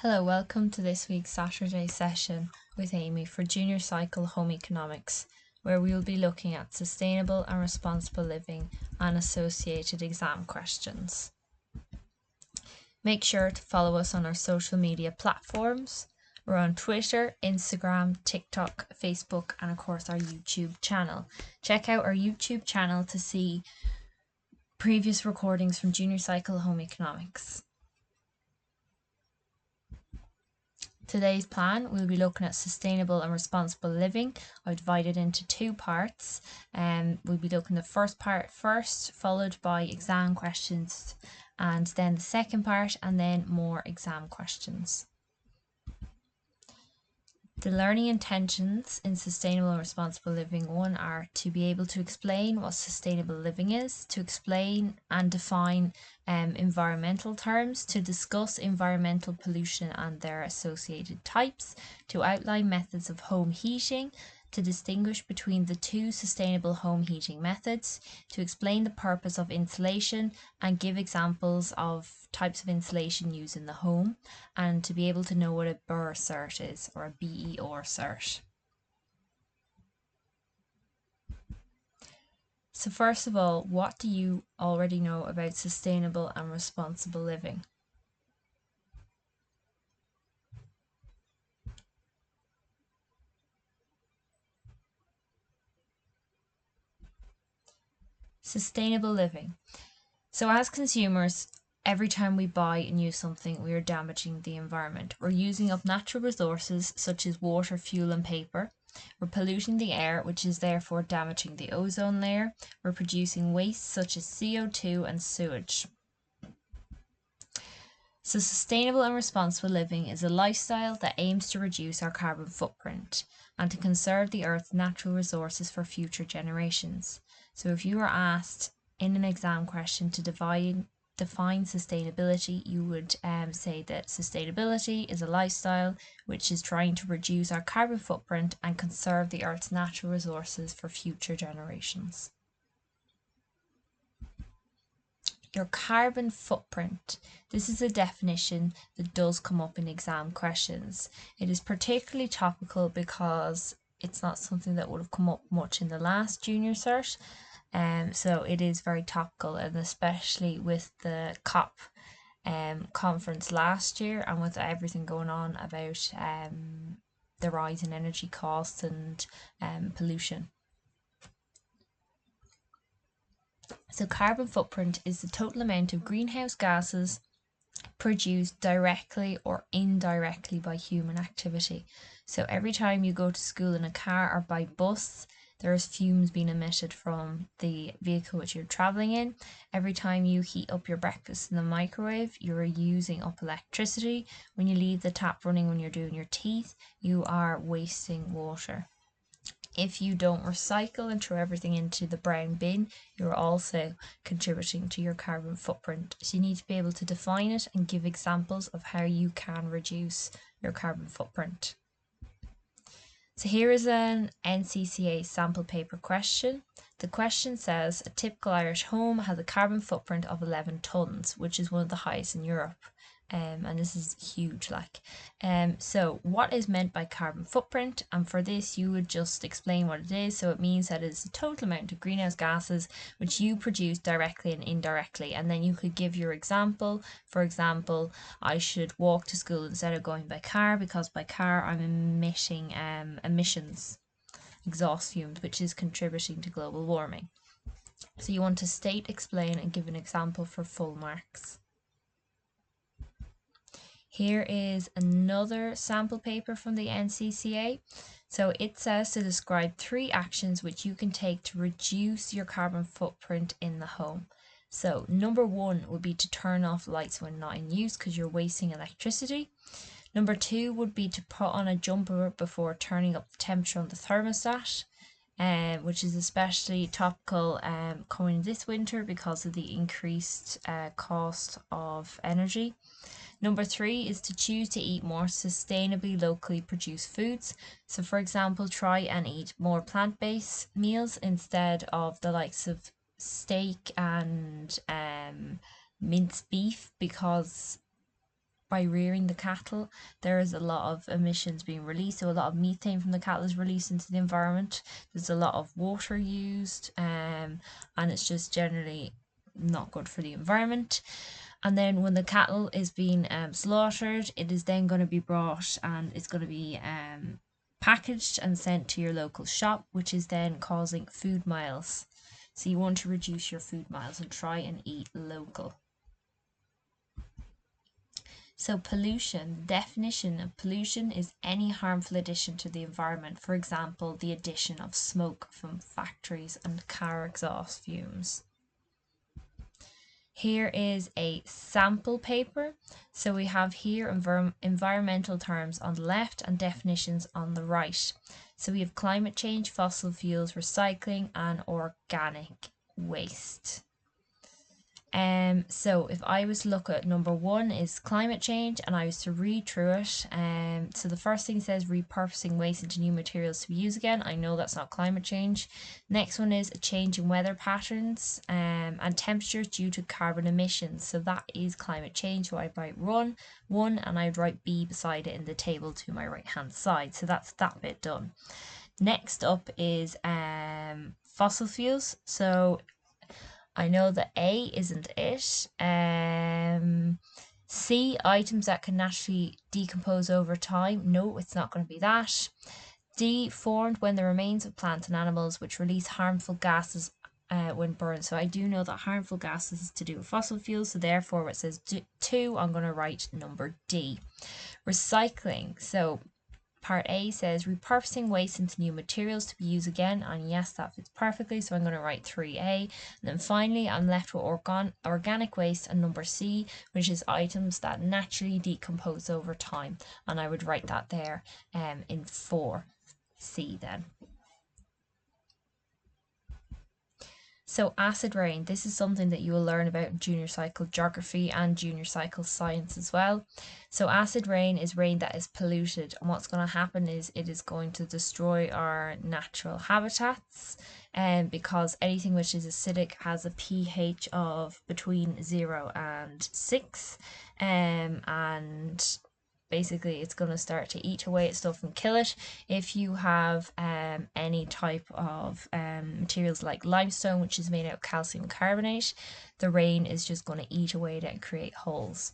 Hello, welcome to this week's Saturday session with Amy for Junior Cycle Home Economics, where we will be looking at sustainable and responsible living and associated exam questions. Make sure to follow us on our social media platforms. We're on Twitter, Instagram, TikTok, Facebook, and of course our YouTube channel. Check out our YouTube channel to see previous recordings from Junior Cycle Home Economics. Today's plan, we'll be looking at sustainable and responsible living. I've divided into two parts. We'll be looking at the first part first, followed by exam questions, and then the second part, and then more exam questions. The learning intentions in sustainable and responsible living one are to be able to explain what sustainable living is, to explain and define environmental terms, to discuss environmental pollution and their associated types, to outline methods of home heating, to distinguish between the two sustainable home heating methods, to explain the purpose of insulation and give examples of types of insulation used in the home, and to be able to know what a BER cert is, or a BER cert. So first of all, what do you already know about sustainable and responsible living? Sustainable living. So as consumers, every time we buy and use something, we are damaging the environment. We're using up natural resources such as water, fuel, and paper. We're polluting the air, which is therefore damaging the ozone layer. We're producing waste such as CO2 and sewage. So sustainable and responsible living is a lifestyle that aims to reduce our carbon footprint and to conserve the Earth's natural resources for future generations. So if you were asked in an exam question to define sustainability, you would say that sustainability is a lifestyle which is trying to reduce our carbon footprint and conserve the Earth's natural resources for future generations. Your carbon footprint. This is a definition that does come up in exam questions. It is particularly topical because it's not something that would have come up much in the last junior cert. So it is very topical, and especially with the COP conference last year and with everything going on about the rise in energy costs and pollution. So carbon footprint is the total amount of greenhouse gases produced directly or indirectly by human activity. So every time you go to school in a car or by bus, there's fumes being emitted from the vehicle which you're traveling in. Every time you heat up your breakfast in the microwave, you're using up electricity. When you leave the tap running when you're doing your teeth, you are wasting water. If you don't recycle and throw everything into the brown bin, you're also contributing to your carbon footprint. So you need to be able to define it and give examples of how you can reduce your carbon footprint. So here is an NCCA sample paper question. The question says, a typical Irish home has a carbon footprint of 11 tonnes, which is one of the highest in Europe. And this is huge, so what is meant by carbon footprint? And for this you would just explain what it is. So it means that it's the total amount of greenhouse gases which you produce directly and indirectly, and then you could give your example. For example, I should walk to school instead of going by car because by car I'm emitting emissions, exhaust fumes, which is contributing to global warming. So you want to state, explain, and give an example for full marks. Here is another sample paper from the NCCA. So it says to describe 3 actions which you can take to reduce your carbon footprint in the home. So number 1 would be to turn off lights when not in use because you're wasting electricity. Number 2 would be to put on a jumper before turning up the temperature on the thermostat, which is especially topical coming this winter because of the increased cost of energy. Number 3 is to choose to eat more sustainably locally produced foods. So for example, try and eat more plant-based meals instead of the likes of steak and minced beef, because by rearing the cattle, there is a lot of emissions being released. So a lot of methane from the cattle is released into the environment. There's a lot of water used, and it's just generally not good for the environment. And then when the cattle is being slaughtered, it is then going to be brought and it's going to be packaged and sent to your local shop, which is then causing food miles. So you want to reduce your food miles and try and eat local. So pollution, the definition of pollution is any harmful addition to the environment. For example, the addition of smoke from factories and car exhaust fumes. Here is a sample paper. So we have here environmental terms on the left and definitions on the right. So we have climate change, fossil fuels, recycling, and organic waste. So if I was to look at number one is climate change and I was to read through it, so the first thing says repurposing waste into new materials to be used again. I know that's not climate change. Next one is a change in weather patterns and temperatures due to carbon emissions. So that is climate change. So I'd write one and I'd write B beside it in the table to my right hand side. So that's that bit done. Next up is fossil fuels. So I know that A isn't it. C, items that can naturally decompose over time. No, it's not going to be that. D, formed when the remains of plants and animals which release harmful gases when burned. So I do know that harmful gases is to do with fossil fuels. So therefore, where it says 2, I'm going to write number D. Recycling. So part A says repurposing waste into new materials to be used again, and yes, that fits perfectly, so I'm going to write 3A. And then finally I'm left with organic waste and number C, which is items that naturally decompose over time, and I would write that there in 4C then. So acid rain, this is something that you will learn about in junior cycle geography and junior cycle science as well. So acid rain is rain that is polluted, and what's going to happen is it is going to destroy our natural habitats, because anything which is acidic has a pH of between 0 and 6, and basically it's going to start to eat away at stuff and kill it. If you have any type of materials like limestone, which is made out of calcium carbonate, the rain is just going to eat away at it and create holes.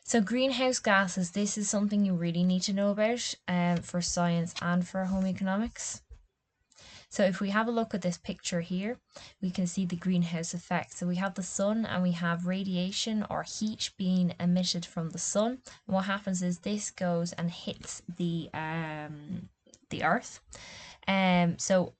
So greenhouse gases, this is something you really need to know about for science and for home economics. So if we have a look at this picture here, we can see the greenhouse effect. So we have the sun and we have radiation or heat being emitted from the sun. And what happens is this goes and hits the earth. So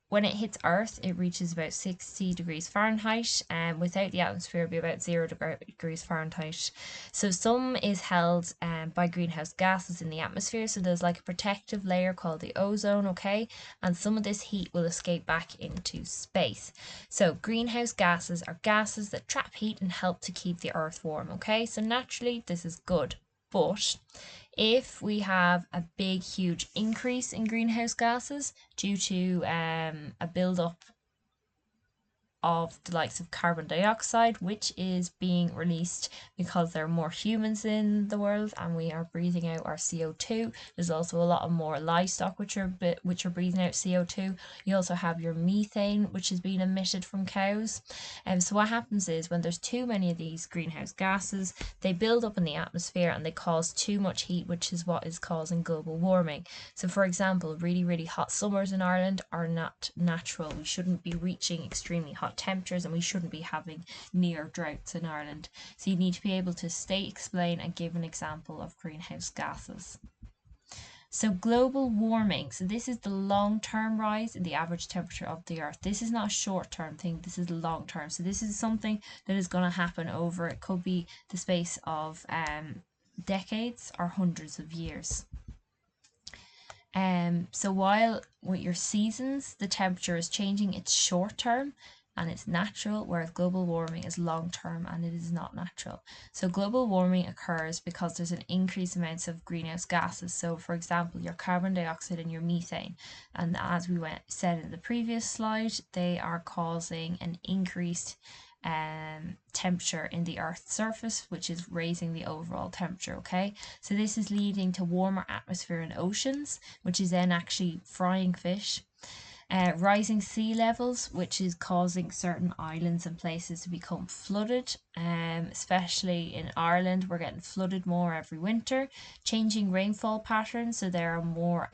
when it hits Earth, it reaches about 60 degrees Fahrenheit, and without the atmosphere, it'll be about 0 degrees Fahrenheit. So some is held by greenhouse gases in the atmosphere. So there's like a protective layer called the ozone, okay? And some of this heat will escape back into space. So greenhouse gases are gases that trap heat and help to keep the Earth warm, okay? So naturally, this is good. But if we have a big, huge increase in greenhouse gases due to a build-up of the likes of carbon dioxide, which is being released because there are more humans in the world and we are breathing out our CO2. There's also a lot of more livestock which are breathing out CO2. You also have your methane, which is being emitted from cows. And so what happens is when there's too many of these greenhouse gases, they build up in the atmosphere and they cause too much heat, which is what is causing global warming. So for example, really, really hot summers in Ireland are not natural. We shouldn't be reaching extremely hot temperatures and we shouldn't be having near droughts in Ireland. So you need to be able to state, explain and give an example of greenhouse gases. So global warming, so this is the long-term rise in the average temperature of the earth. This is not a short-term thing, this is long-term. So this is something that is going to happen over, it could be the space of decades or hundreds of years. So while with your seasons, the temperature is changing, it's short term, and it's natural, whereas global warming is long term and it is not natural. So global warming occurs because there's an increased amounts of greenhouse gases. So for example, your carbon dioxide and your methane, and as we said in the previous slide, they are causing an increased temperature in the Earth's surface, which is raising the overall temperature. Okay, so this is leading to warmer atmosphere and oceans, which is then actually frying fish. Rising sea levels, which is causing certain islands and places to become flooded, especially in Ireland, we're getting flooded more every winter. Changing rainfall patterns, so there are more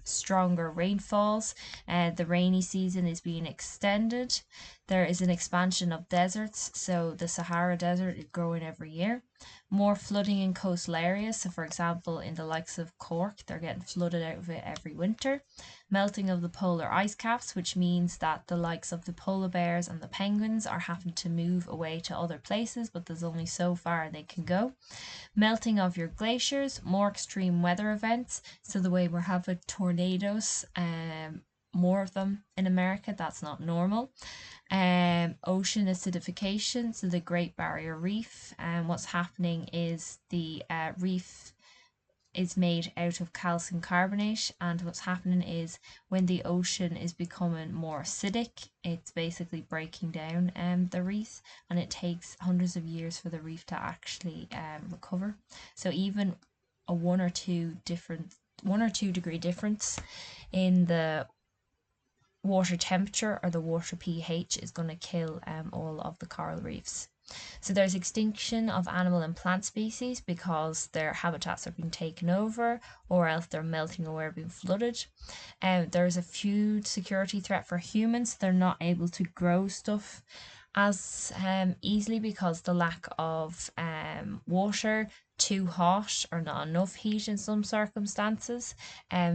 stronger rainfalls. The rainy season is being extended. There is an expansion of deserts, so the Sahara Desert is growing every year. More flooding in coastal areas, so for example in the likes of Cork, they're getting flooded out of it every winter. Melting of the polar ice caps, which means that the likes of the polar bears and the penguins are having to move away to other places, but there's only so far they can go. Melting of your glaciers, more extreme weather events, so the way we're having tornadoes, more of them in America, that's not normal. Ocean acidification, so the Great Barrier Reef, and what's happening is the reef is made out of calcium carbonate, and what's happening is when the ocean is becoming more acidic, it's basically breaking down the reef, and it takes hundreds of years for the reef to actually recover. So even a 1 or 2 degree difference in the water temperature or the water pH is going to kill all of the coral reefs. So there's extinction of animal and plant species because their habitats are being taken over, or else they're melting away or being flooded. There's a food security threat for humans. They're not able to grow stuff as easily because the lack of water, too hot or not enough heat in some circumstances.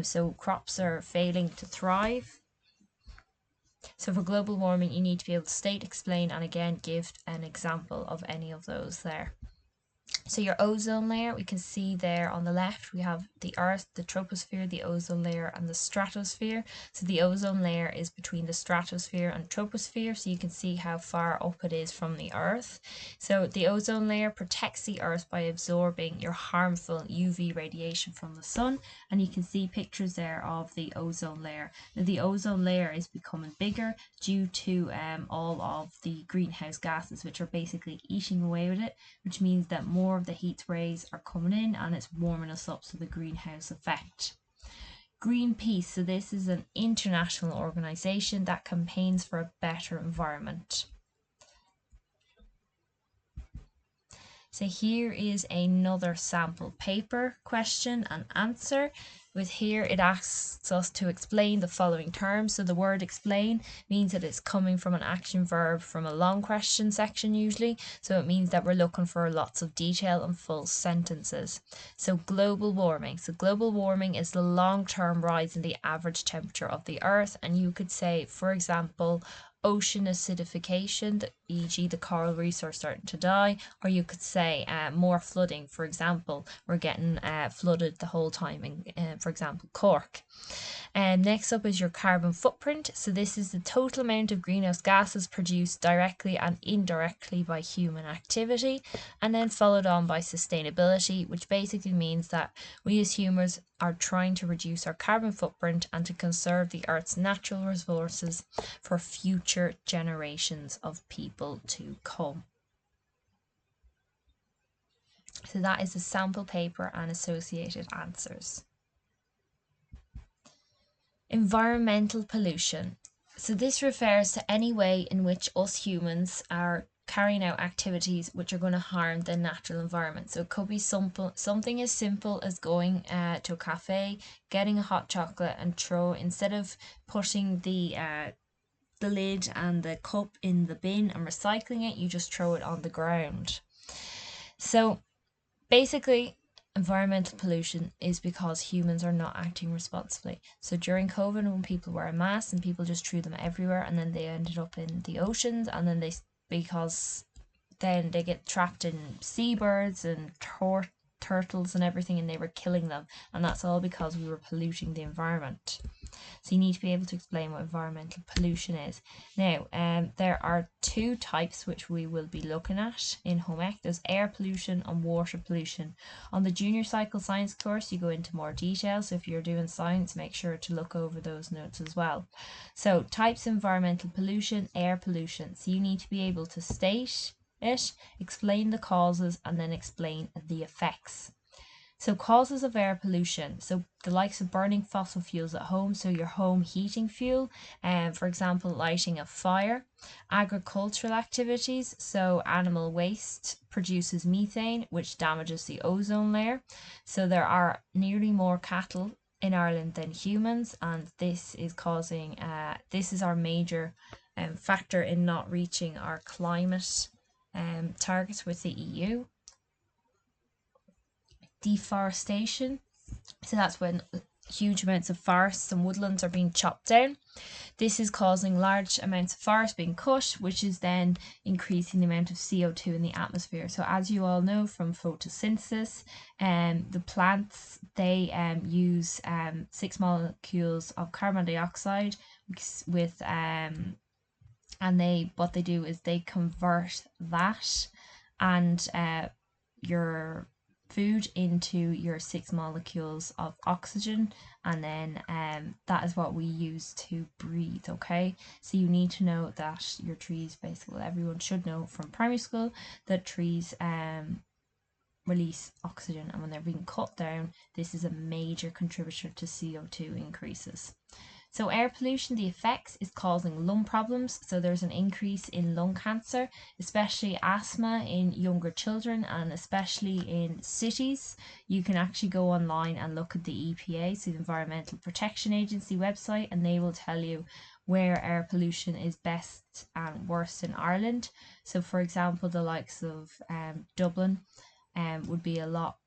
So crops are failing to thrive. So for global warming, you need to be able to state, explain, and again, give an example of any of those there. So your ozone layer, we can see there on the left, we have the Earth, the troposphere, the ozone layer, and the stratosphere. So the ozone layer is between the stratosphere and troposphere, so you can see how far up it is from the Earth. So the ozone layer protects the Earth by absorbing your harmful UV radiation from the sun, and you can see pictures there of the ozone layer. Now, the ozone layer is becoming bigger due to all of the greenhouse gases, which are basically eating away with it, which means that more of the heat rays are coming in and it's warming us up, so the greenhouse effect. Greenpeace, so this is an international organisation that campaigns for a better environment. So here is another sample paper question and answer. With here, it asks us to explain the following terms. So the word explain means that it's coming from an action verb from a long question section usually. So it means that we're looking for lots of detail and full sentences. So global warming. So global warming is the long-term rise in the average temperature of the Earth. And you could say, for example, ocean acidification, e.g. the coral reefs are starting to die, or you could say more flooding. For example, we're getting flooded the whole time in, for example, Cork. Next up is your carbon footprint. So this is the total amount of greenhouse gases produced directly and indirectly by human activity, and then followed on by sustainability, which basically means that we as humans are trying to reduce our carbon footprint and to conserve the Earth's natural resources for future generations of people to come. So that is the sample paper and associated answers. Environmental pollution. So this refers to any way in which us humans are carrying out activities which are going to harm the natural environment. So it could be something as simple as going to a cafe, getting a hot chocolate and instead of putting the lid and the cup in the bin and recycling it, you just throw it on the ground. So basically, environmental pollution is because humans are not acting responsibly. So during COVID, when people were en masse and people just threw them everywhere, and then they ended up in the oceans, and then because then they get trapped in seabirds and turtles and everything, and they were killing them, and that's all because we were polluting the environment. So you need to be able to explain what environmental pollution is. Now, there are two types which we will be looking at in home ec. There's air pollution and water pollution. On the junior cycle science course, you go into more detail. So if you're doing science, make sure to look over those notes as well. So types of environmental pollution, air pollution. So you need to be able to state it, explain the causes, and then explain the effects. So causes of air pollution, so the likes of burning fossil fuels at home, so your home heating fuel, for example, lighting a fire. Agricultural activities, so animal waste produces methane, which damages the ozone layer. So there are nearly more cattle in Ireland than humans, and this is causing, this is our major factor in not reaching our climate targets with the EU. Deforestation, so that's when huge amounts of forests and woodlands are being chopped down. This is causing large amounts of forest being cut, which is then increasing the amount of CO2 in the atmosphere. So as you all know from photosynthesis, the plants, they use 6 molecules of carbon dioxide with and what they do is they convert that and your food into your 6 molecules of oxygen, and then that is what we use to breathe. Okay, so you need to know that your trees, basically everyone should know from primary school that trees release oxygen, and when they're being cut down, this is a major contributor to CO2 increases. So air pollution, the effects is causing lung problems. So there's an increase in lung cancer, especially asthma in younger children and especially in cities. You can actually go online and look at the EPA, so the Environmental Protection Agency website, and they will tell you where air pollution is best and worst in Ireland. So for example, the likes of Dublin would be a lot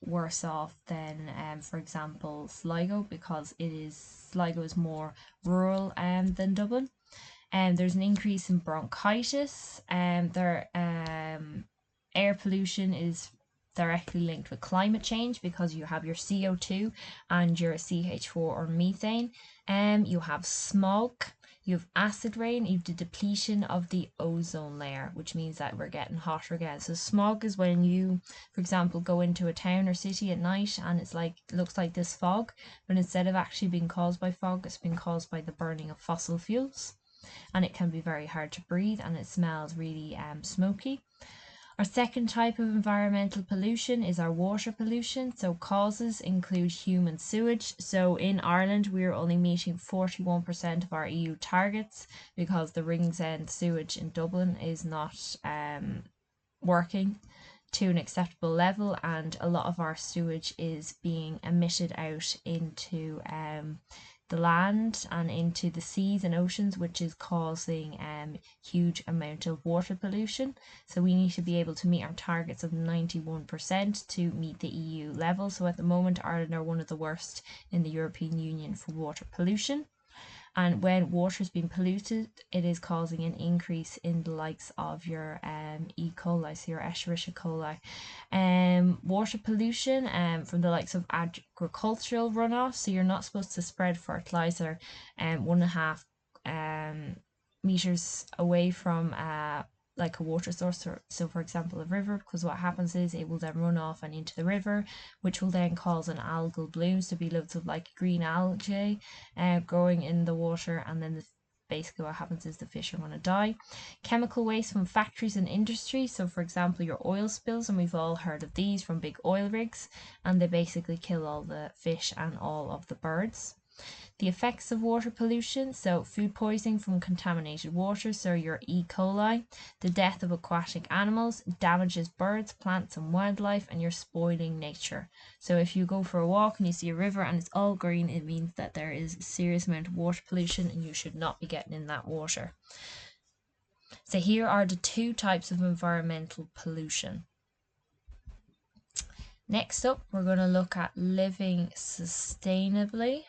worse off than for example Sligo, because Sligo is more rural than Dublin. There's an increase in bronchitis, air pollution is directly linked with climate change because you have your CO2 and your CH4 or methane. You have smog, you have acid rain, you have the depletion of the ozone layer, which means that we're getting hotter again. So smog is when you, for example, go into a town or city at night and it looks like this fog, but instead of actually being caused by fog, it's been caused by the burning of fossil fuels, and it can be very hard to breathe and it smells really smoky. Our second type of environmental pollution is our water pollution. So causes include human sewage. So in Ireland, we're only meeting 41% of our EU targets because the Ringsend sewage in Dublin is not working to an acceptable level, and a lot of our sewage is being emitted out into the land and into the seas and oceans, which is causing huge amount of water pollution. So we need to be able to meet our targets of 91% to meet the EU level. So at the moment, Ireland are one of the worst in the European Union for water pollution. And when water is being polluted, it is causing an increase in the likes of your E. coli, so your Escherichia coli. Water pollution from the likes of agricultural runoff. So you're not supposed to spread fertilizer 1.5 meters away from like a water source, so for example a river, because what happens is it will then run off and into the river, which will then cause an algal bloom, so be loads of like green algae growing in the water, and then basically what happens is the fish are going to die. Chemical waste from factories and industry, so for example your oil spills, and we've all heard of these from big oil rigs, and they basically kill all the fish and all of the birds. The effects of water pollution, so food poisoning from contaminated water, so your E. coli, the death of aquatic animals, damages birds, plants and wildlife, and you're spoiling nature. So if you go for a walk and you see a river and it's all green, it means that there is a serious amount of water pollution and you should not be getting in that water. So here are the two types of environmental pollution. Next up, we're going to look at living sustainably.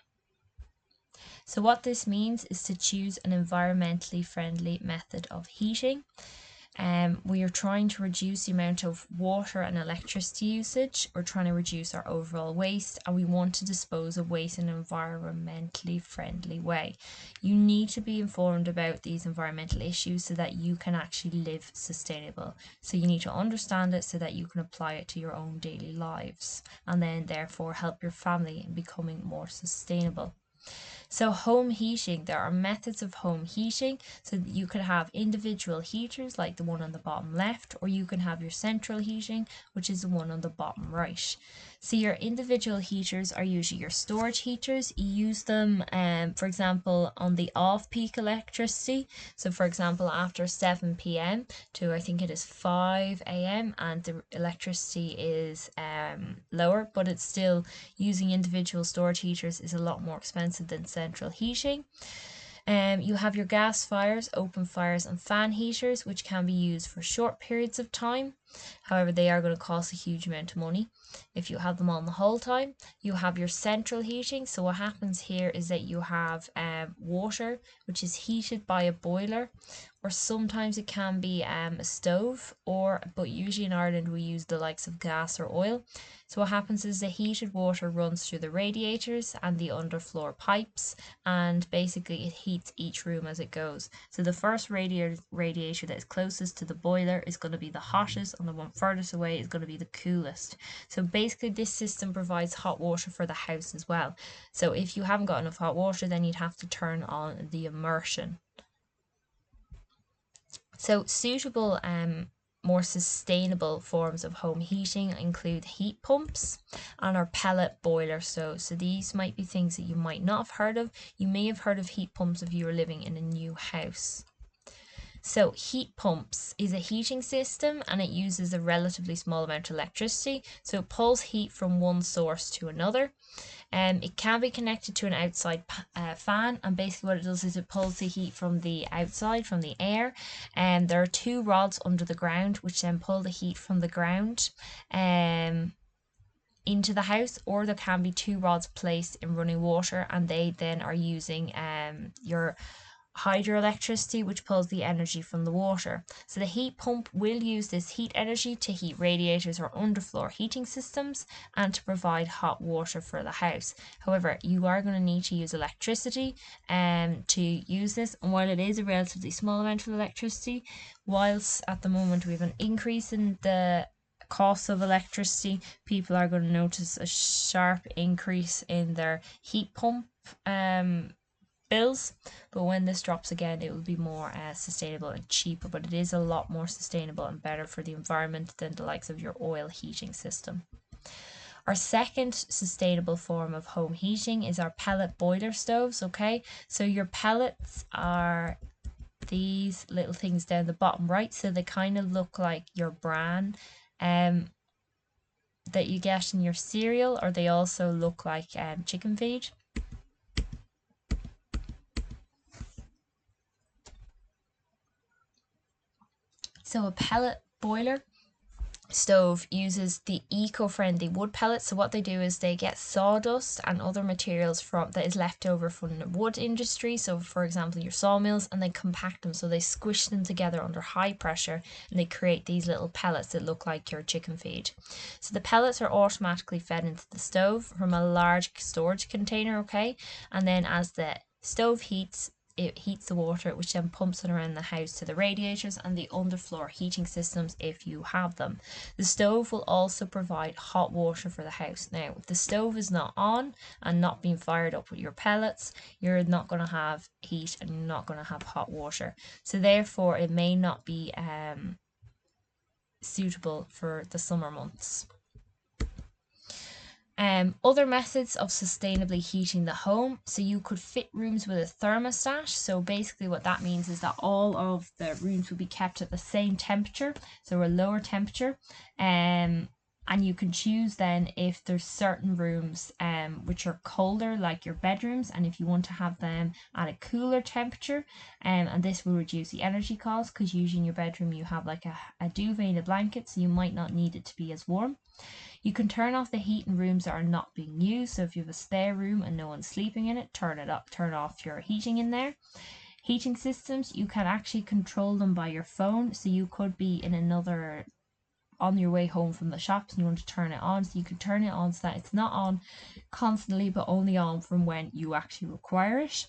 So what this means is to choose an environmentally friendly method of heating. We are trying to reduce the amount of water and electricity usage. We're trying to reduce our overall waste, and we want to dispose of waste in an environmentally friendly way. You need to be informed about these environmental issues so that you can actually live sustainable. So you need to understand it so that you can apply it to your own daily lives, and then therefore help your family in becoming more sustainable. So home heating, there are methods of home heating. So that you could have individual heaters like the one on the bottom left, or you can have your central heating, which is the one on the bottom right. So your individual heaters are usually your storage heaters. You use them, for example, on the off-peak electricity. So for example, after 7 p.m. to I think it is 5 a.m. and the electricity is lower, but it's still using individual storage heaters is a lot more expensive than central heating. You have your gas fires, open fires, and fan heaters, which can be used for short periods of time. However, they are going to cost a huge amount of money if you have them on the whole time. You have your central heating. So what happens here is that you have water, which is heated by a boiler, or sometimes it can be a stove, but usually in Ireland we use the likes of gas or oil. So what happens is the heated water runs through the radiators and the underfloor pipes, and basically it heats each room as it goes. So the first radiator that is closest to the boiler is going to be the hottest, and the one furthest away is going to be the coolest. So basically this system provides hot water for the house as well. So if you haven't got enough hot water, then you'd have to turn on the immersion. So suitable more sustainable forms of home heating include heat pumps and our pellet boiler stoves. So these might be things that you might not have heard of. You may have heard of heat pumps if you are living in a new house. So heat pumps is a heating system, and it uses a relatively small amount of electricity. So it pulls heat from one source to another. It can be connected to an outside fan, and basically what it does is it pulls the heat from the outside, from the air, and there are two rods under the ground which then pull the heat from the ground into the house, or there can be two rods placed in running water, and they then are using your hydroelectricity, which pulls the energy from the water. So the heat pump will use this heat energy to heat radiators or underfloor heating systems and to provide hot water for the house. However, you are going to need to use electricity to use this, and while it is a relatively small amount of electricity, whilst at the moment we have an increase in the cost of electricity, people are going to notice a sharp increase in their heat pump bills, but when this drops again it will be more sustainable and cheaper, but it is a lot more sustainable and better for the environment than the likes of your oil heating system. Our second sustainable form of home heating is our pellet boiler stoves. Okay, so your pellets are these little things down the bottom right, so they kind of look like your bran that you get in your cereal, or they also look like chicken feed. So a pellet boiler stove uses the eco-friendly wood pellets. So what they do is they get sawdust and other materials that is left over from the wood industry, so for example your sawmills, and they compact them, so they squish them together under high pressure, and they create these little pellets that look like your chicken feed. So the pellets are automatically fed into the stove from a large storage container. Okay, and then as the stove heats, it heats the water, which then pumps it around the house to the radiators and the underfloor heating systems if you have them. The stove will also provide hot water for the house. Now, if the stove is not on and not being fired up with your pellets, you're not going to have heat and you're not going to have hot water. So therefore, it may not be suitable for the summer months. Other methods of sustainably heating the home. So you could fit rooms with a thermostat. So basically what that means is that all of the rooms will be kept at the same temperature, so a lower temperature. And you can choose then if there's certain rooms which are colder, like your bedrooms, and if you want to have them at a cooler temperature, and this will reduce the energy cost, because usually in your bedroom you have like a duvet and a blanket, so you might not need it to be as warm. You can turn off the heat in rooms that are not being used. So if you have a spare room and no one's sleeping in it, turn it up, turn off your heating in there. Heating systems, you can actually control them by your phone. So you could be in another, on your way home from the shops, and you want to turn it on, so you can turn it on so that it's not on constantly but only on from when you actually require it.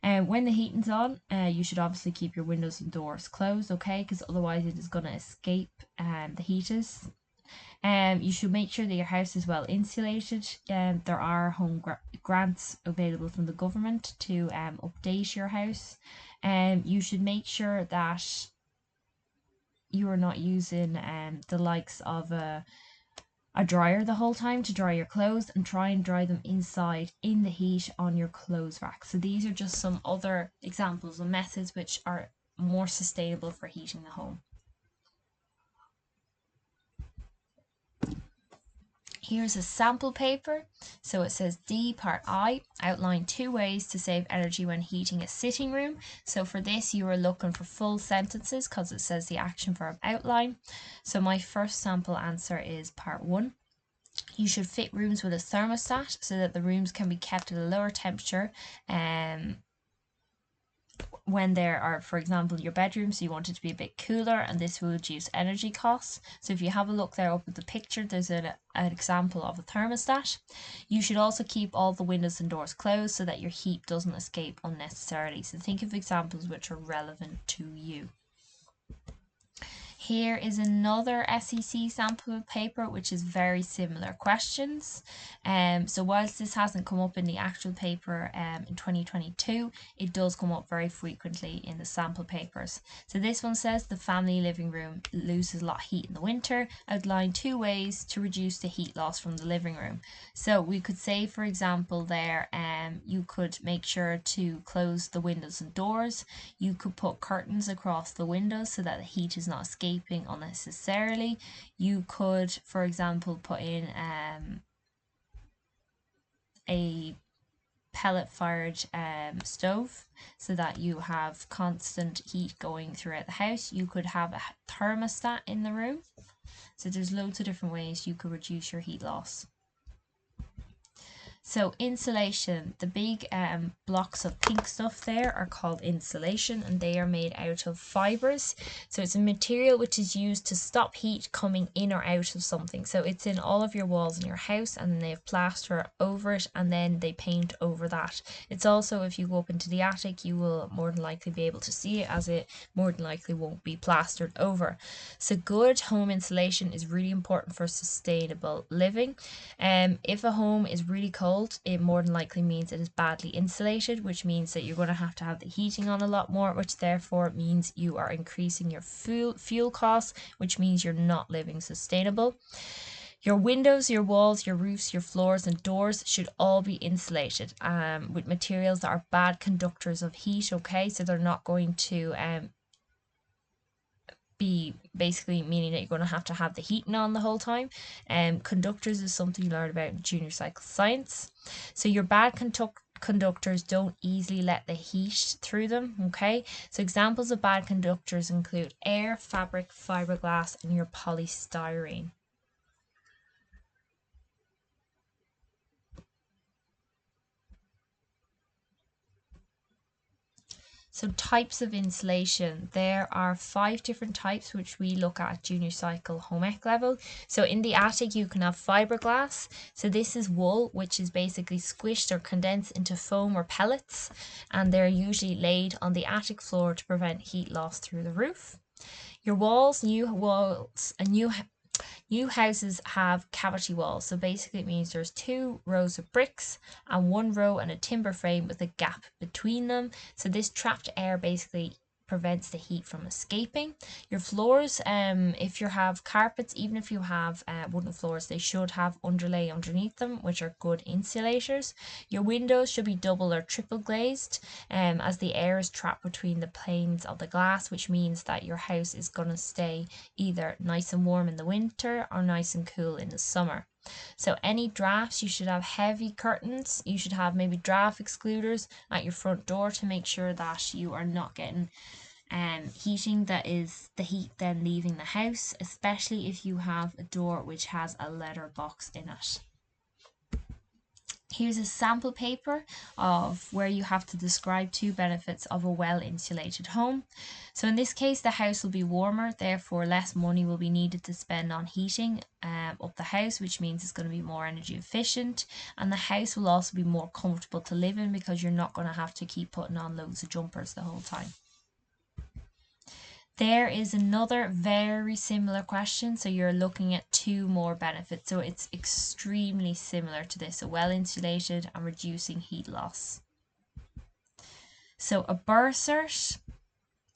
And when the heating's on, you should obviously keep your windows and doors closed, okay, because otherwise it is going to escape the heaters. You should make sure that your house is well insulated. There are home grants available from the government to update your house. You should make sure that you are not using the likes of a dryer the whole time to dry your clothes, and try and dry them inside in the heat on your clothes rack. So these are just some other examples of methods which are more sustainable for heating the home. Here's a sample paper. So it says D part I, outline 2 ways to save energy when heating a sitting room. So for this you are looking for full sentences because it says the action verb outline. So my first sample answer is part 1. You should fit rooms with a thermostat so that the rooms can be kept at a lower temperature when there are, for example, your bedroom, so you want it to be a bit cooler, and this will reduce energy costs. So if you have a look there up at the picture, there's an example of a thermostat. You should also keep all the windows and doors closed so that your heat doesn't escape unnecessarily. So think of examples which are relevant to you. Here is another SEC sample paper which is very similar questions. So whilst this hasn't come up in the actual paper in 2022, it does come up very frequently in the sample papers. So this one says the family living room loses a lot of heat in the winter. Outline 2 ways to reduce the heat loss from the living room. So we could say, for example, there you could make sure to close the windows and doors. You could put curtains across the windows so that the heat is not escaping unnecessarily. You could, for example, put in a pellet fired stove so that you have constant heat going throughout the house. You could have a thermostat in the room. So there's loads of different ways you could reduce your heat loss. So insulation, the big blocks of pink stuff there are called insulation, and they are made out of fibers. So it's a material which is used to stop heat coming in or out of something. So it's in all of your walls in your house, and then they have plaster over it, and then they paint over that. It's also, if you go up into the attic, you will more than likely be able to see it, as it more than likely won't be plastered over. So good home insulation is really important for sustainable living. If a home is really cold, it more than likely means it is badly insulated, which means that you're going to have the heating on a lot more, which therefore means you are increasing your fuel costs, which means you're not living sustainable. Your windows, your walls, your roofs, your floors and doors should all be insulated with materials that are bad conductors of heat, okay? So they're not going to be basically meaning that you're going to have the heating on the whole time. Conductors is something you learn about in junior cycle science. So your bad conductors don't easily let the heat through them, okay? So examples of bad conductors include air, fabric, fiberglass, and your polystyrene. So types of insulation, there are 5 different types which we look at junior cycle home ec level. So in the attic you can have fiberglass. So this is wool which is basically squished or condensed into foam or pellets, and they're usually laid on the attic floor to prevent heat loss through the roof. Your walls, new houses have cavity walls, so basically it means there's 2 rows of bricks and 1 row and a timber frame with a gap between them. So this trapped air basically prevents the heat from escaping. Your floors, if you have carpets, even if you have wooden floors, they should have underlay underneath them, which are good insulators. Your windows should be double or triple glazed, as the air is trapped between the planes of the glass, which means that your house is going to stay either nice and warm in the winter or nice and cool in the summer. So any drafts, you should have heavy curtains. You should have maybe draft excluders at your front door to make sure that you are not getting heating that is the heat then leaving the house, especially if you have a door which has a letter box in it. Here's a sample paper of where you have to describe 2 benefits of a well-insulated home. So in this case, the house will be warmer, therefore less money will be needed to spend on heating up the house, which means it's going to be more energy efficient, and the house will also be more comfortable to live in because you're not going to have to keep putting on loads of jumpers the whole time. There is another very similar question. So you're looking at 2 more benefits. So it's extremely similar to this. So well insulated and reducing heat loss. So a BERCERT,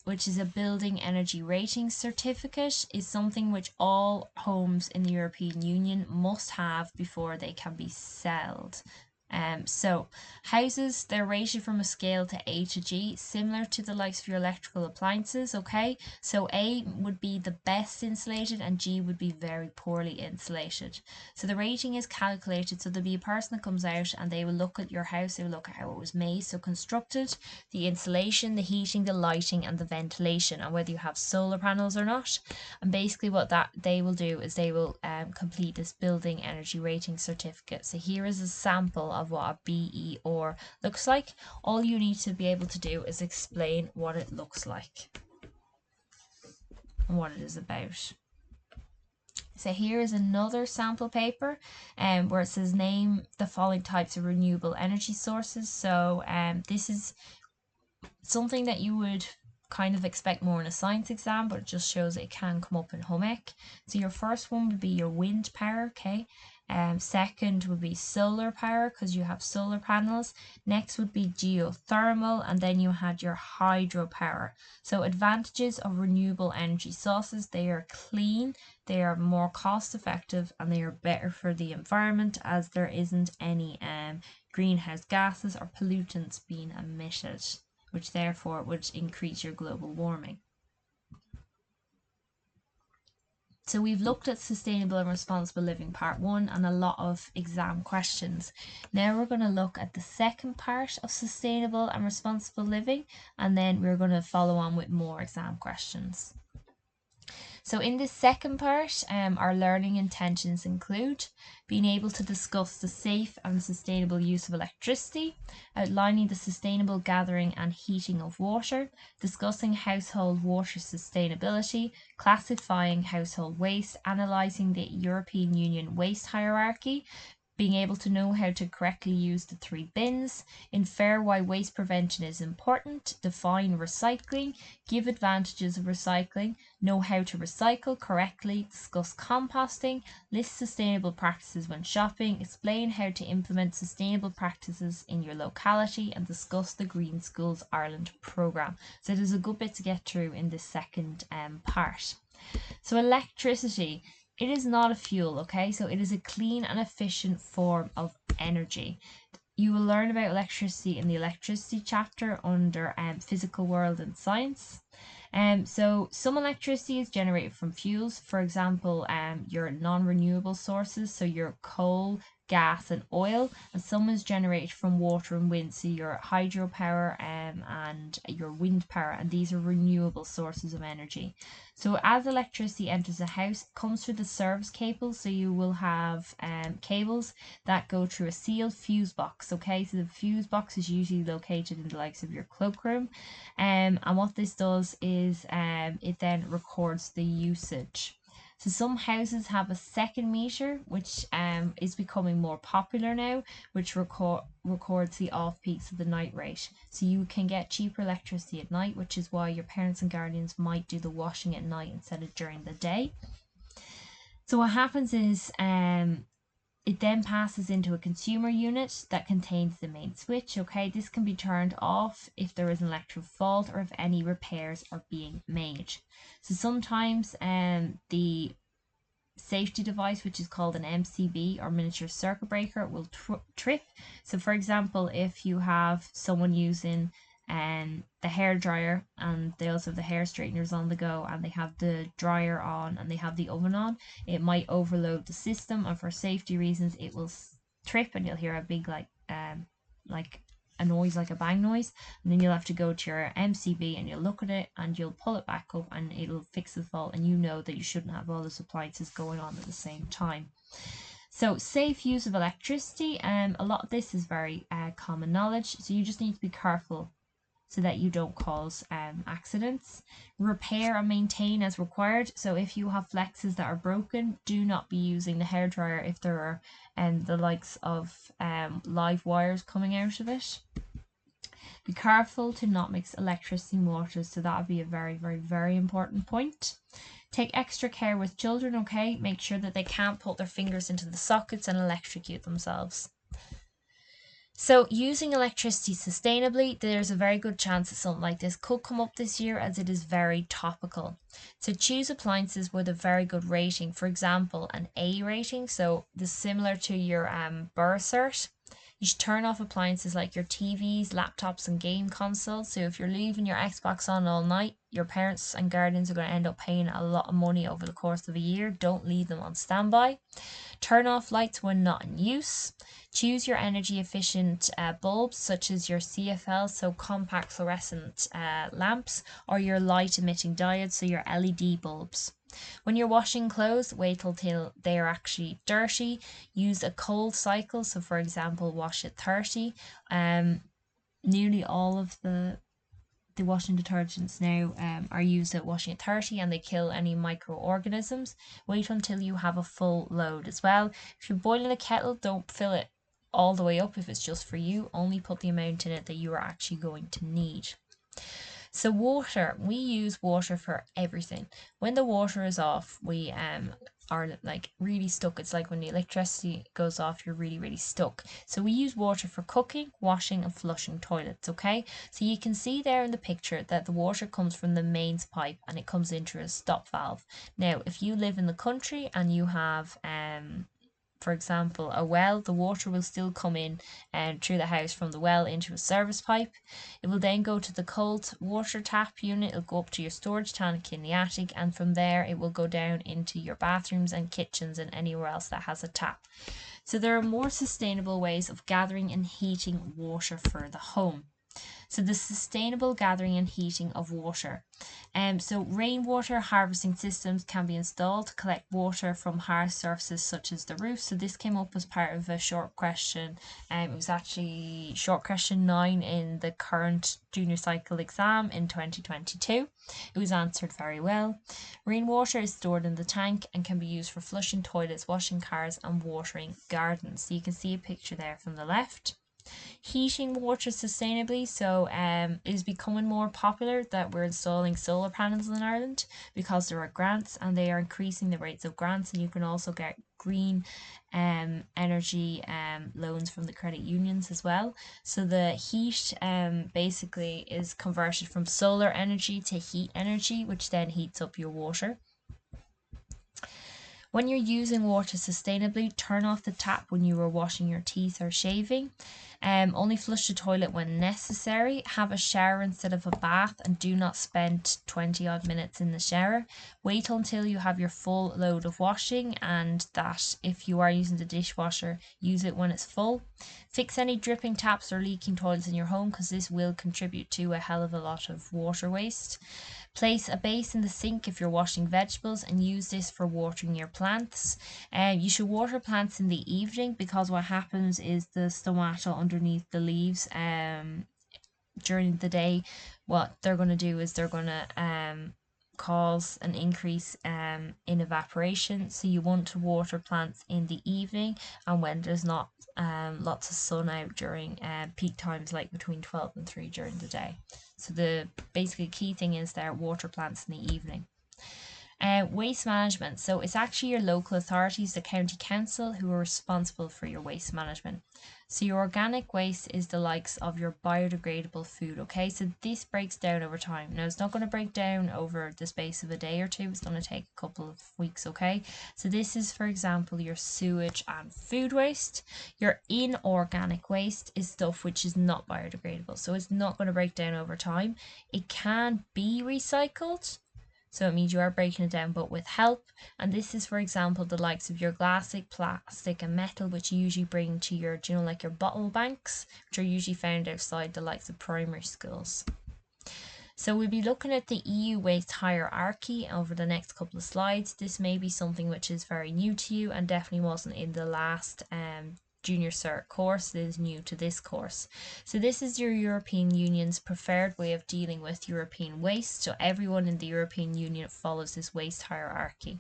which is a building energy rating certificate, is something which all homes in the European Union must have before they can be sold. So houses, they're rated from a scale to A to G, similar to the likes of your electrical appliances, okay? So A would be the best insulated and G would be very poorly insulated. So the rating is calculated, so there'll be a person that comes out and they will look at your house, they will look at how it was made, so constructed, the insulation, the heating, the lighting and the ventilation, and whether you have solar panels or not. And basically what that they will do is they will complete this building energy rating certificate. So here is a sample of what a BER looks like. All you need to be able to do is explain what it looks like and what it is about. So here is another sample paper where it says name the following types of renewable energy sources. So this is something that you would kind of expect more in a science exam, but it just shows it can come up in home ec. So your first one would be your wind power, okay? Second would be solar power because you have solar panels. Next would be geothermal, and then you had your hydropower. So advantages of renewable energy sources: they are clean, they are more cost effective, and they are better for the environment as there isn't any greenhouse gases or pollutants being emitted, which therefore would increase your global warming. So we've looked at sustainable and responsible living part 1 and a lot of exam questions. Now we're going to look at the second part of sustainable and responsible living, and then we're going to follow on with more exam questions. So in this second part, our learning intentions include being able to discuss the safe and sustainable use of electricity, outlining the sustainable gathering and heating of water, discussing household water sustainability, classifying household waste, analysing the European Union waste hierarchy, being able to know how to correctly use the 3 bins, infer why waste prevention is important, define recycling, give advantages of recycling, know how to recycle correctly, discuss composting, list sustainable practices when shopping, explain how to implement sustainable practices in your locality, and discuss the Green Schools Ireland programme. So there's a good bit to get through in this second part. So electricity. It is not a fuel, okay? So it is a clean and efficient form of energy. You will learn about electricity in the electricity chapter under physical world and science. So some electricity is generated from fuels, for example, your non-renewable sources, so your coal, gas and oil, and some is generated from water and wind, so your hydropower and your wind power, and these are renewable sources of energy. So as electricity enters a house, it comes through the service cables, so you will have cables that go through a sealed fuse box, okay? So the fuse box is usually located in the likes of your cloakroom, and what this does is it then records the usage. So some houses have a second meter, which is becoming more popular now, which records the off peaks of the night rate. So you can get cheaper electricity at night, which is why your parents and guardians might do the washing at night instead of during the day. So what happens is it then passes into a consumer unit that contains the main switch, okay? This can be turned off if there is an electrical fault or if any repairs are being made. So sometimes the safety device, which is called an MCB or miniature circuit breaker, will trip. So for example, if you have someone using the hair dryer and they also have the hair straighteners on the go and they have the dryer on and they have the oven on, it might overload the system, and for safety reasons it will trip and you'll hear a big like a noise, like a bang noise, and then you'll have to go to your MCB and you'll look at it and you'll pull it back up and it'll fix the fault, and you know that you shouldn't have all the appliances going on at the same time. So safe use of electricity, a lot of this is very common knowledge, so you just need to be careful so that you don't cause accidents. Repair and maintain as required. So if you have flexes that are broken, do not be using the hairdryer if there are the likes of live wires coming out of it. Be careful to not mix electricity and water, so that would be a very, very, very important point. Take extra care with children, okay? Make sure that they can't put their fingers into the sockets and electrocute themselves. So using electricity sustainably, there's a very good chance that something like this could come up this year, as it is very topical. So choose appliances with a very good rating, for example, an A rating. So this is similar to your BER cert. You should turn off appliances like your TVs, laptops and game consoles. So if you're leaving your Xbox on all night, your parents and guardians are going to end up paying a lot of money over the course of a year. Don't leave them on standby. Turn off lights when not in use. Choose your energy efficient bulbs, such as your CFL, so compact fluorescent lamps, or your light emitting diodes, so your LED bulbs. When you're washing clothes, wait till they are actually dirty. Use a cold cycle, so for example, wash at 30. Nearly all of the washing detergents now are used at washing at 30, and they kill any microorganisms. Wait until you have a full load as well. If you're boiling a kettle, don't fill it all the way up if it's just for you. Only put the amount in it that you are actually going to need. So water, we use water for everything. When the water is off, we are like really stuck. It's like when the electricity goes off, you're really, really stuck. So we use water for cooking, washing and flushing toilets, okay? So you can see there in the picture that the water comes from the mains pipe and it comes into a stop valve. Now, if you live in the country and you have for example, a well, the water will still come in through the house from the well into a service pipe. It will then go to the cold water tap unit. It'll go up to your storage tank in the attic, and from there it will go down into your bathrooms and kitchens and anywhere else that has a tap. So there are more sustainable ways of gathering and heating water for the home. So the sustainable gathering and heating of water. So rainwater harvesting systems can be installed to collect water from hard surfaces such as the roof. So this came up as part of a short question. It was actually short question 9 in the current junior cycle exam in 2022. It was answered very well. Rainwater is stored in the tank and can be used for flushing toilets, washing cars and watering gardens. So you can see a picture there from the left. Heating water sustainably, so it is becoming more popular that we're installing solar panels in Ireland because there are grants, and they are increasing the rates of grants, and you can also get green energy loans from the credit unions as well. So the heat basically is converted from solar energy to heat energy, which then heats up your water. When you're using water sustainably, turn off the tap when you are washing your teeth or shaving. Only flush the toilet when necessary. Have a shower instead of a bath, and do not spend 20 odd minutes in the shower. Wait until you have your full load of washing, and that if you are using the dishwasher, use it when it's full. Fix any dripping taps or leaking toilets in your home, because this will contribute to a hell of a lot of water waste. Place a base in the sink if you're washing vegetables, and use this for watering your plants. You should water plants in the evening, because what happens is the stomata underneath the leaves during the day, what they're going to do is they're going to cause an increase in evaporation. So you want to water plants in the evening and when there's not lots of sun out during peak times, like between 12 and 3 during the day. So the basically key thing is there, water plants in the evening. Waste management. So it's actually your local authorities, the county council, who are responsible for your waste management. So your organic waste is the likes of your biodegradable food, okay? So this breaks down over time. Now, it's not going to break down over the space of a day or two. It's going to take a couple of weeks, okay? So this is, for example, your sewage and food waste. Your inorganic waste is stuff which is not biodegradable. So it's not going to break down over time. It can be recycled. So it means you are breaking it down, but with help. And this is, for example, the likes of your glass, plastic and metal, which you usually bring to your, like your bottle banks, which are usually found outside the likes of primary schools. So we'll be looking at the EU waste hierarchy over the next couple of slides. This may be something which is very new to you and definitely wasn't in the last junior cert course. It is new to this course. So this is your European Union's preferred way of dealing with European waste. So everyone in the European Union follows this waste hierarchy.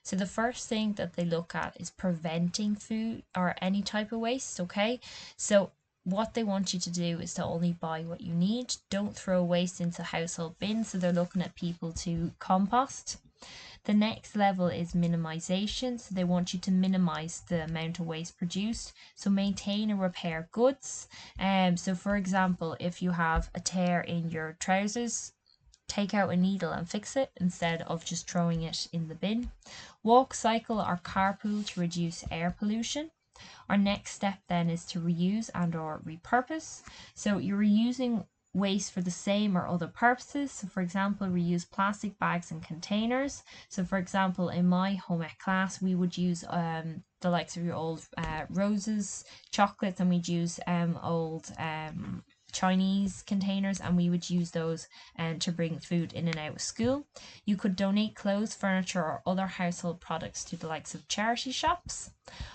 So the first thing that they look at is preventing food or any type of waste, okay? So what they want you to do is to only buy what you need. Don't throw waste into household bins. So they're looking at people to compost. The next level is minimization. So they want you to minimize the amount of waste produced. So maintain and repair goods. So for example, if you have a tear in your trousers, take out a needle and fix it instead of just throwing it in the bin. Walk, cycle, or carpool to reduce air pollution. Our next step then is to reuse and or repurpose. So you're reusing waste for the same or other purposes. So for example, reuse plastic bags and containers. So for example, in my home ec class, we would use the likes of your old roses, chocolates, and we'd use old Chinese containers, and we would use those to bring food in and out of school. You could donate clothes, furniture, or other household products to the likes of charity shops.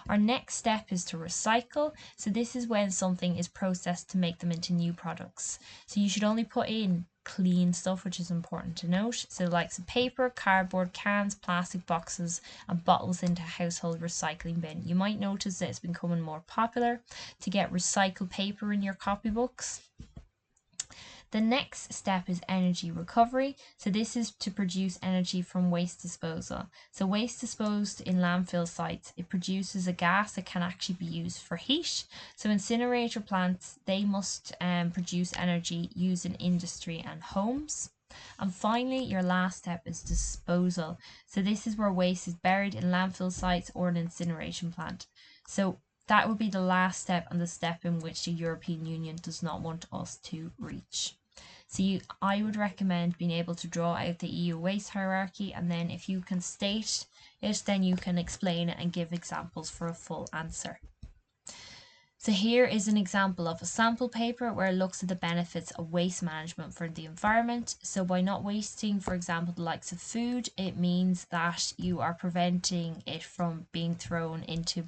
Our next step is to recycle. So this is when something is processed to make them into new products. So you should only put in clean stuff, which is important to note. So the likes of paper, cardboard, cans, plastic boxes, and bottles into household recycling bin. You might notice that it's becoming more popular to get recycled paper in your copybooks. The next step is energy recovery. So this is to produce energy from waste disposal. So waste disposed in landfill sites, it produces a gas that can actually be used for heat. So incinerator plants, they must produce energy used in industry and homes. And finally, your last step is disposal. So this is where waste is buried in landfill sites or an incineration plant. So that would be the last step and the step in which the European Union does not want us to reach. So I would recommend being able to draw out the EU waste hierarchy, and then if you can state it, then you can explain it and give examples for a full answer. So here is an example of a sample paper where it looks at the benefits of waste management for the environment. So by not wasting, for example, the likes of food, it means that you are preventing it from being thrown into,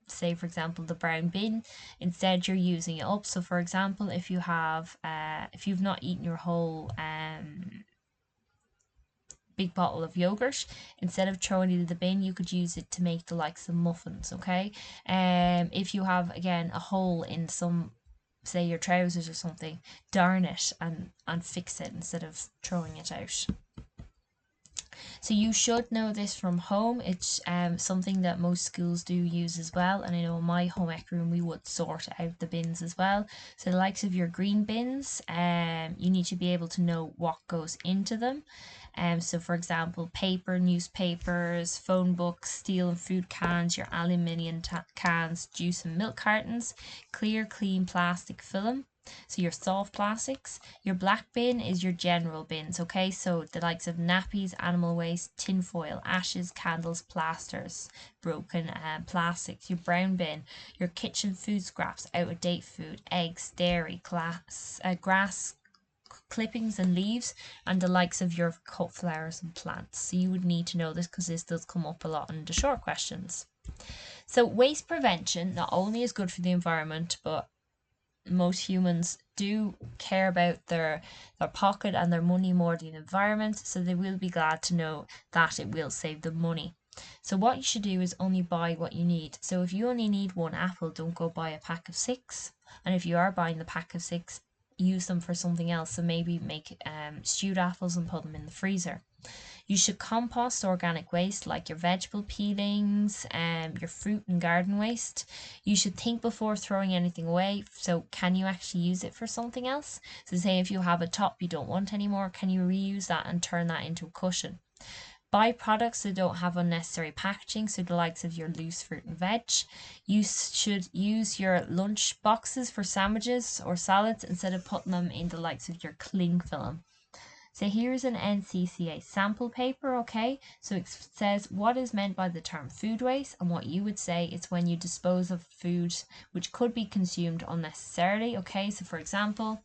say for example, the brown bin. Instead you're using it up. So for example, if you have if you've not eaten your whole big bottle of yogurt, instead of throwing it in the bin, you could use it to make the likes of muffins, okay? If you have again a hole in some, say your trousers or something, darn it and fix it instead of throwing it out. So you should know this from home. It's something that most schools do use as well. And I know in my home ec room, we would sort out the bins as well. So the likes of your green bins, you need to be able to know what goes into them. So for example, paper, newspapers, phone books, steel and food cans, your aluminium cans, juice and milk cartons, clear, clean plastic film. So your soft plastics. Your black bin is your general bins, okay? So the likes of nappies, animal waste, tin foil, ashes, candles, plasters, broken plastics. Your brown bin, your kitchen food scraps, out-of-date food, eggs, dairy, grass, clippings and leaves, and the likes of your cut flowers and plants. So you would need to know this because this does come up a lot in the short questions. So waste prevention not only is good for the environment, but most humans do care about their pocket and their money more than the environment, so they will be glad to know that it will save them money. So what you should do is only buy what you need. So if you only need one apple, don't go buy a pack of 6. And if you are buying the pack of 6, use them for something else. So maybe make stewed apples and put them in the freezer. You should compost organic waste like your vegetable peelings, your fruit and garden waste. You should think before throwing anything away. So can you actually use it for something else? So say if you have a top you don't want anymore, can you reuse that and turn that into a cushion? Buy products that don't have unnecessary packaging, so the likes of your loose fruit and veg. You should use your lunch boxes for sandwiches or salads instead of putting them in the likes of your cling film. So here's an NCCA sample paper, okay? So it says what is meant by the term food waste, and what you would say it's when you dispose of food which could be consumed unnecessarily, okay? So for example,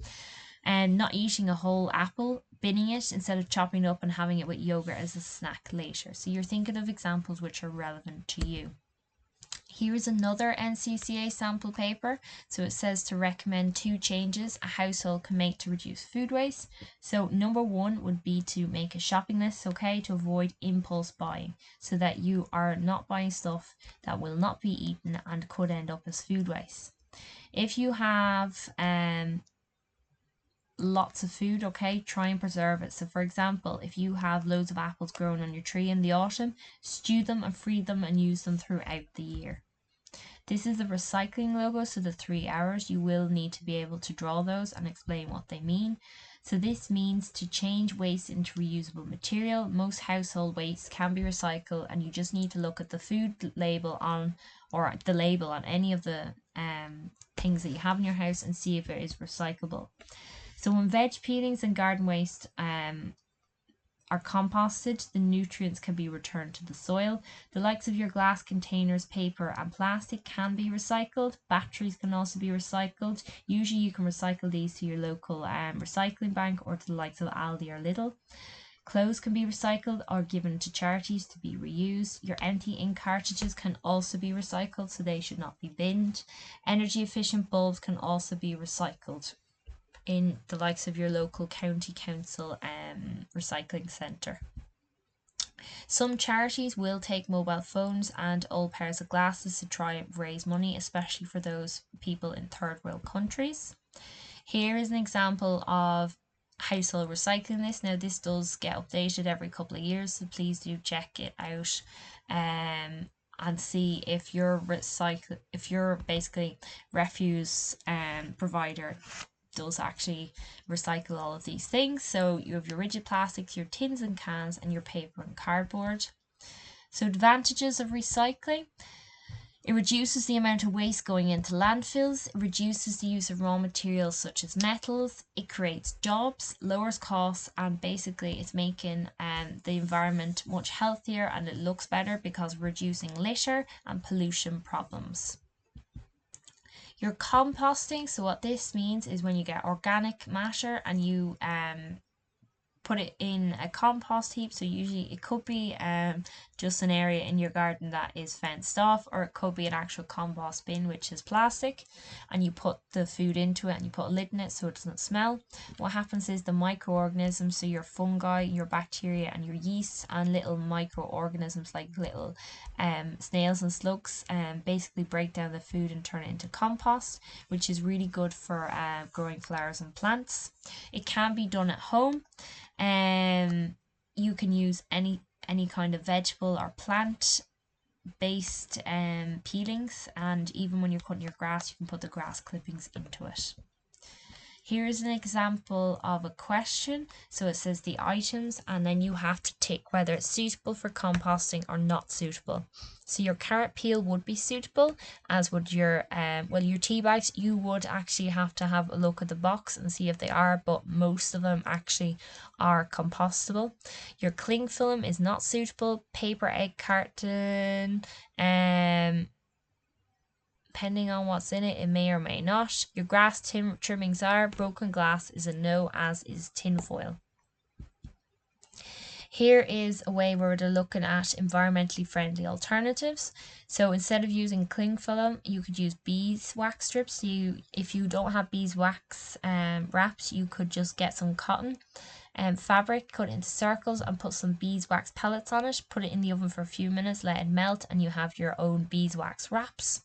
and not eating a whole apple, binning it instead of chopping it up and having it with yogurt as a snack later. So you're thinking of examples which are relevant to you. Here is another NCCA sample paper. So it says to recommend 2 changes a household can make to reduce food waste. So number 1 would be to make a shopping list, okay, to avoid impulse buying so that you are not buying stuff that will not be eaten and could end up as food waste. If you have lots of food, okay, try and preserve it. So for example, if you have loads of apples growing on your tree in the autumn, stew them and freeze them and use them throughout the year. This is the recycling logo, so the 3 hours, you will need to be able to draw those and explain what they mean. So this means to change waste into reusable material. Most household waste can be recycled, and you just need to look at the food label on, or the label on any of the things that you have in your house and see if it is recyclable. So when veg peelings and garden waste are composted, the nutrients can be returned to the soil. The likes of your glass containers, paper and plastic can be recycled. Batteries can also be recycled. Usually you can recycle these to your local recycling bank or to the likes of Aldi or Lidl. Clothes can be recycled or given to charities to be reused. Your empty ink cartridges can also be recycled, so they should not be binned. Energy efficient bulbs can also be recycled in the likes of your local county council recycling centre. Some charities will take mobile phones and old pairs of glasses to try and raise money, especially for those people in third world countries. Here is an example of household recycling list. Now this does get updated every couple of years, so please do check it out and see if your basically refuse provider does actually recycle all of these things. So you have your rigid plastics, your tins and cans, and your paper and cardboard. So advantages of recycling: it reduces the amount of waste going into landfills, it reduces the use of raw materials such as metals, it creates jobs, lowers costs, and basically it's making the environment much healthier, and it looks better because reducing litter and pollution problems. Your composting, so what this means is when you get organic matter and you put it in a compost heap. So usually it could be just an area in your garden that is fenced off, or it could be an actual compost bin which is plastic, and you put the food into it and you put a lid in it so it doesn't smell. What happens is the microorganisms, so your fungi, your bacteria and your yeast and little microorganisms like little snails and slugs basically break down the food and turn it into compost, which is really good for growing flowers and plants. It can be done at home. You can use any kind of vegetable or plant based peelings, and even when you're cutting your grass you can put the grass clippings into it. Here is an example of a question. So it says the items, and then you have to tick whether it's suitable for composting or not suitable. So your carrot peel would be suitable, as would your your tea bags. You would actually have to have a look at the box and see if they are, but most of them actually are compostable. Your cling film is not suitable. Paper egg carton, depending on what's in it, it may or may not. Your grass trimmings are. Broken glass is a no, as is tin foil. Here is a way where we're looking at environmentally friendly alternatives. So instead of using cling film, you could use beeswax strips. If you don't have beeswax wraps, you could just get some cotton and fabric, cut it into circles and put some beeswax pellets on it. Put it in the oven for a few minutes, let it melt, and you have your own beeswax wraps.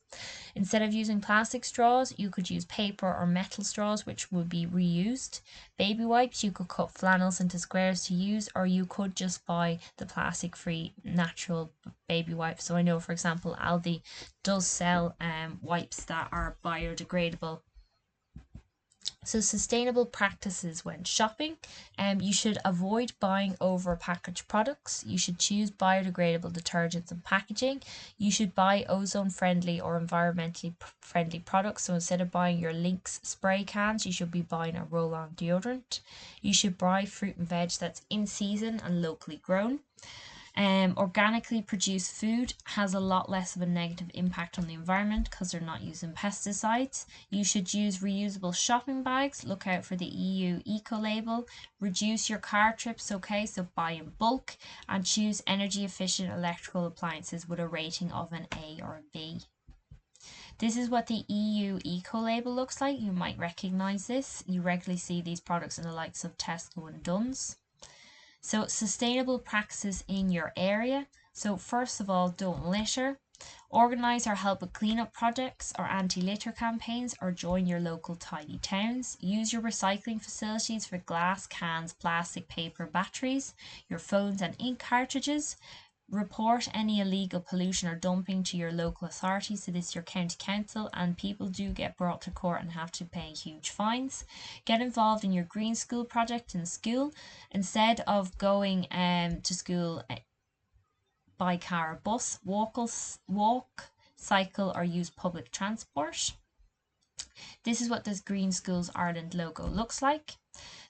Instead of using plastic straws, you could use paper or metal straws, which would be reused. Baby wipes, you could cut flannels into squares to use, or you could just buy the plastic-free natural baby wipes. So I know, for example, Aldi does sell wipes that are biodegradable. So sustainable practices when shopping. You should avoid buying over packaged products. You should choose biodegradable detergents and packaging. You should buy ozone friendly or environmentally friendly products. So instead of buying your Lynx spray cans, you should be buying a roll-on deodorant. You should buy fruit and veg that's in season and locally grown. Organically produced food has a lot less of a negative impact on the environment because they're not using pesticides. You should use reusable shopping bags. Look out for the EU eco label. Reduce your car trips, okay, so buy in bulk, and choose energy efficient electrical appliances with a rating of an A or a B. This is what the EU eco label looks like. You might recognize this. You regularly see these products in the likes of Tesco and Dunnes. So sustainable practices in your area. So first of all, don't litter. Organise or help with cleanup projects or anti-litter campaigns, or join your local tidy towns. Use your recycling facilities for glass, cans, plastic, paper, batteries, your phones and ink cartridges. Report any illegal pollution or dumping to your local authorities, so this is your county council, and people do get brought to court and have to pay huge fines. Get involved in your green school project in school. Instead of going to school by car or bus, walk, cycle or use public transport. This is what this Green Schools Ireland logo looks like.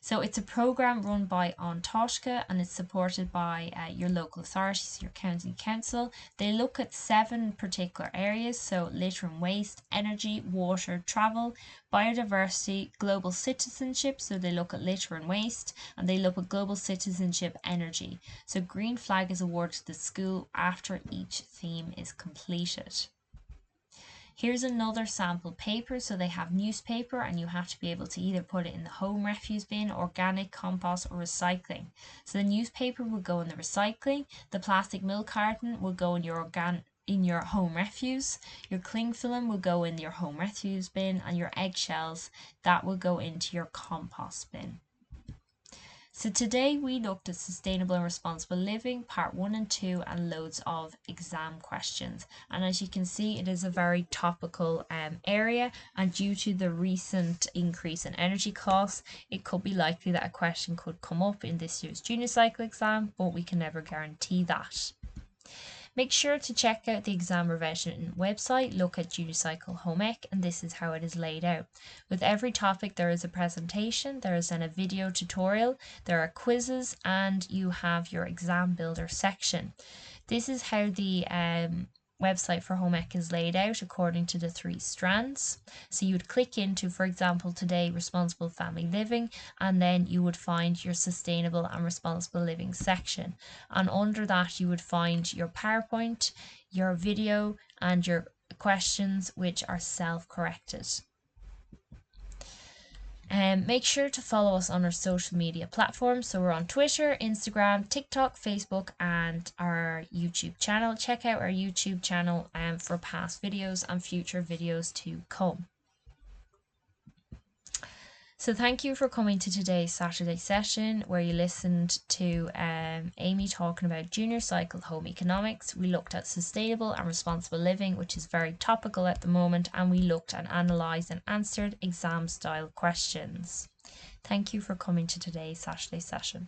So it's a programme run by An Taisce, and it's supported by your local authorities, your county council. They look at 7 particular areas, so litter and waste, energy, water, travel, biodiversity, global citizenship, so they look at litter and waste, and they look at global citizenship, energy. So green flag is awarded to the school after each theme is completed. Here's another sample paper. So they have newspaper, and you have to be able to either put it in the home refuse bin, organic, compost or recycling. So the newspaper will go in the recycling, the plastic milk carton will go in your home refuse, your cling film will go in your home refuse bin, and your eggshells, that will go into your compost bin. So today we looked at sustainable and responsible living, part 1 and 2, and loads of exam questions. And as you can see, it is a very topical area, and due to the recent increase in energy costs, it could be likely that a question could come up in this year's junior cycle exam, but we can never guarantee that. Make sure to check out the ExamRevision website, look at Junior Cycle Home Ec, and this is how it is laid out. With every topic there is a presentation, there is then a video tutorial, there are quizzes, and you have your exam builder section. This is how the website for Home Ec is laid out according to the 3 strands. So you would click into, for example, today, responsible family living, and then you would find your sustainable and responsible living section. And under that, you would find your PowerPoint, your video, and your questions, which are self-corrected. Make sure to follow us on our social media platforms. So we're on Twitter, Instagram, TikTok, Facebook, and our YouTube channel. Check out our YouTube channel for past videos and future videos to come. So thank you for coming to today's Saturday session, where you listened to Amy talking about junior cycle home economics. We looked at sustainable and responsible living, which is very topical at the moment, and we looked and analysed and answered exam style questions. Thank you for coming to today's Saturday session.